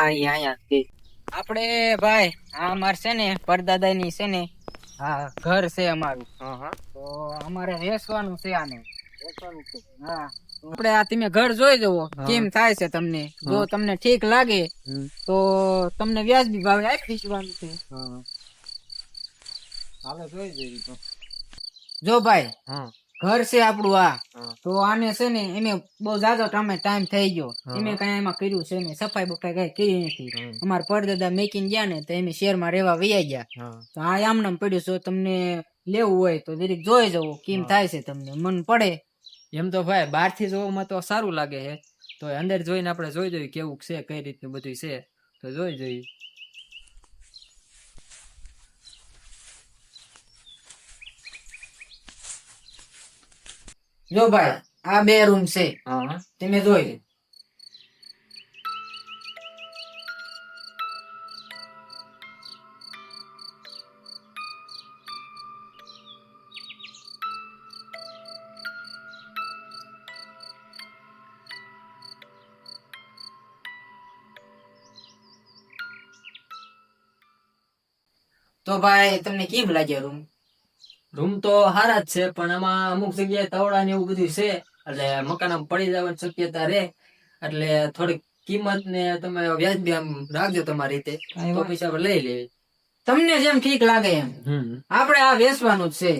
અહીંયા આપણે ભાઈ આ અમાર છે ને પરદાદા ની છે ને હા ઘર છે અમારું. તો અમારે વેચવાનું છે આને. હા આપણે આ તમે ઘર જોઈ જવો કેમ થાય છે તમને. જો તમને ઠીક લાગે તો તમને વ્યાજબી ભાવે આપી દેવાનું છે. આપણે જોઈ જઈએ તો. જો ભાઈ ઘર છે આપણું આ. તો આને છે ને એને બહુ જાજો ટાઈમ થઈ ગયો. એમે કઈ એમાં કર્યું છે ને સફાઈ બફાઈ કઈ કરી નથી. અમારા પરદાદા મેકીને ગયા ને તો એમ શહેરમાં રહેવા વૈયા ગયા. તો આ આમનામ પડ્યું છે. તમને લેવું હોય તો જરીક જોઈ જવું કેમ થાય છે તમને મન પડે. એમ તો ભાઈ બહાર થી જોવામાં તો સારું લાગે છે, તો અંદર જોઈને આપણે જોઈ જોઈએ કેવું છે, કઈ રીતનું બધું છે, તો જોઈ જોઈએ. જો ભાઈ આ 2 રૂમ છે. તમે જોઈ લો. તો ભાઈ તમને કેમ લાગ્યો રૂમ તો સારા જ છે, પણ આમાં અમુક જગ્યાએ તવડા ને એવું બધું છે, એટલે મકાન પડી જવાની શક્યતા રહે. એટલે થોડીક કિંમત ને તમે વ્યાજબી આમ રાખજો તમારી રીતે, તો પૈસા આપણે લઈ લેવી. તમને જેમ ઠીક લાગે એમ. આપણે આ વેચવાનું જ છે.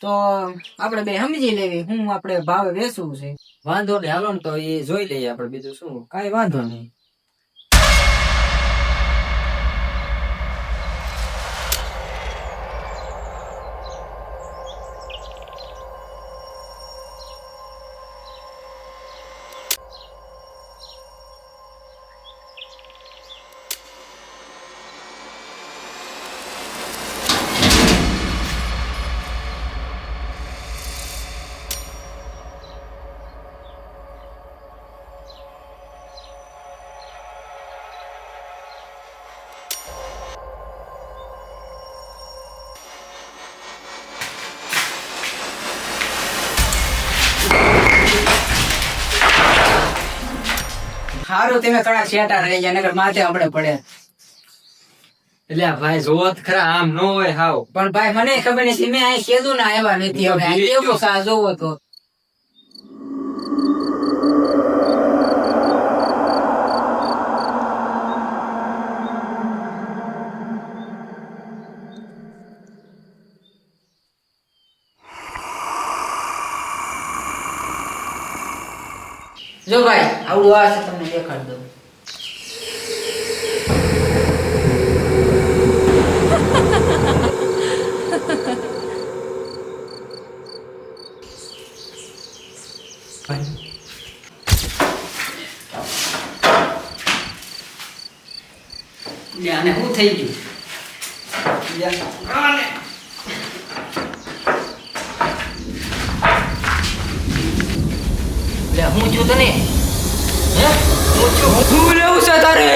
તો આપણે બે સમજી લેવી હું આપણે ભાવે વેચવું છે. વાંધો નહીં, હાલો ને તો એ જોઈ લઈએ આપણે, બીજું શું. કઈ વાંધો નહીં. સારું તમે થોડા છેટા રહી જાય નકર માથે આપણે પડે. એટલે ભાઈ જોવો જ ખરા, આમ ન હોય હાવ. પણ ભાઈ મને ખબર નથી, મેં અહીં કીધું ને આવ્યા નથી. હવે આ કેવું સા જોવો તો. જો ભાઈ આવડું આ છે તમને દેખાડી દઉં. આને શું થઈ ગયું? હું છું તને હું લેવું છે તારે?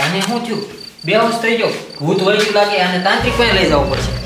આને શું થયું? બેહોશ થઈ ગયો, ભૂત વળગ્યું લાગે. આને તાંત્રિક પાસે લઈ જવું પડશે.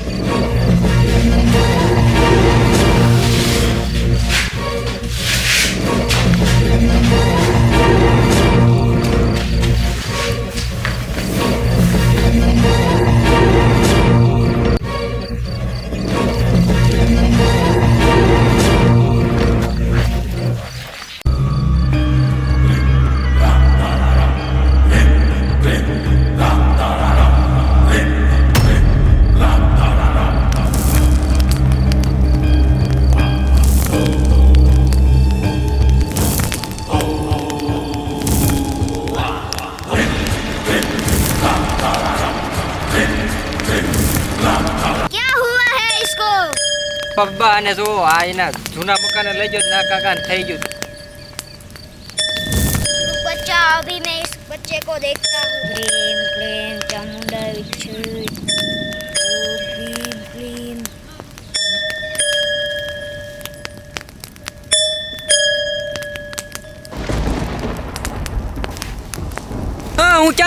પપ્પા અને જો આ એના જૂના મકાને લઈ ગયો, ના કાકા થઈ ગયું. बच्चा अभी मैं इस बच्चे को देखता हूँ. क्लीम क्लीम चामुंडा विच्छेद. क्लीम क्लीम.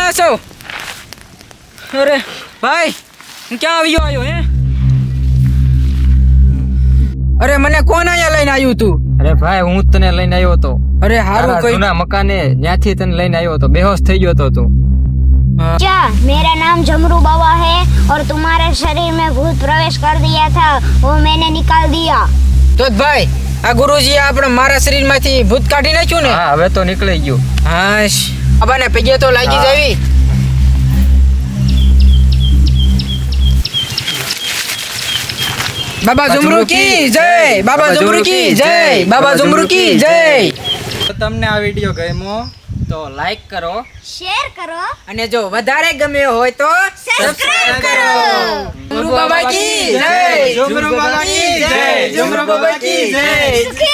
ક્યાં છો? અરે ભાઈ હું ક્યાં આવ્યો હે? અરે મને કોણ અહીંયા લઈને આવ્યું તું? અરે ભાઈ હું જ તને લઈને આવ્યો હતો. અરે હારું તારા કઈ જૂના મકાને ત્યાંથી તને લઈને આવ્યો હતો. બેહોશ થઈ ગયો હતો તું. क्या मेरा नाम जमरू बाबा है और तुम्हारे शरीर में भूत प्रवेश कर दिया था, वो मैंने निकाल दिया। તો જ ભાઈ આ ગુરુજી આપણે મારા શરીરમાંથી ભૂત કાઢી નાખ્યું ને. હા હવે તો નીકળી ગયું. હાશ અબાને પગે તો લાગી હા. જાવી. બાબા ઝુમરુ કી જય, બાબા ઝુમરુ કી જય, બાબા ઝુમરુ કી જય. તો તમને આ વિડીયો ગમ્યો તો લાઈક કરો. शेयर करो, અને જો વધારે ગમ્યો હોય તો सब्सक्राइब करो। ઝુમરુ બાબા કી જય, ઝુમરુ બાબા કી જય, ઝુમરુ બાબા કી જય. सुखी